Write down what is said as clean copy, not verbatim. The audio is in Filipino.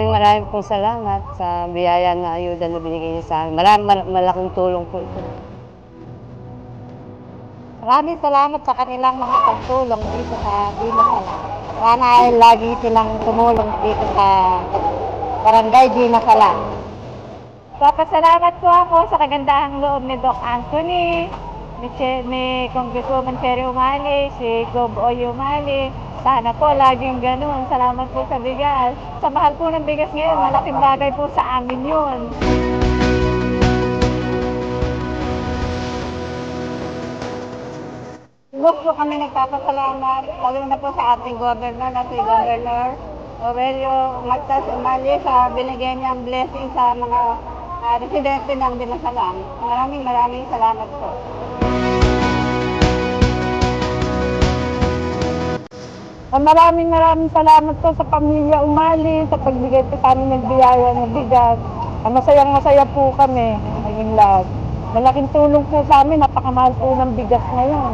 maraming pong salamat sa biyaya na ayuda na binigay niyo sa amin. Malaking tulong po ito. Maraming salamat sa kanilang mga pagtulong dito sa Dinasal. Sana ay lagi silang tumulong dito sa Barangay Dinasal. Papasalamat po ako sa kagandahang loob ni Doc Anthony, ni Congresswoman Cherry Umali, si Gob Oy Umali. Sana po laging ganun. Salamat po sa bigas. Sa mahal po ng bigas ngayon, malaking bagay po sa amin yun. Gusto kami nagpapasalamat, lalo na po sa ating governor na si Governor Aurelio Magtas Umali sa binigyan niyang blessing sa mga residente ng Dinasalan. Maraming salamat po. Maraming salamat po sa pamilya Umali sa pagbigay po sa amin ng biyaya ng bigas. Masayang-masaya po kami ngayong lahat. Malaking tulong po sa amin, napakamahal po ng bigas ngayon.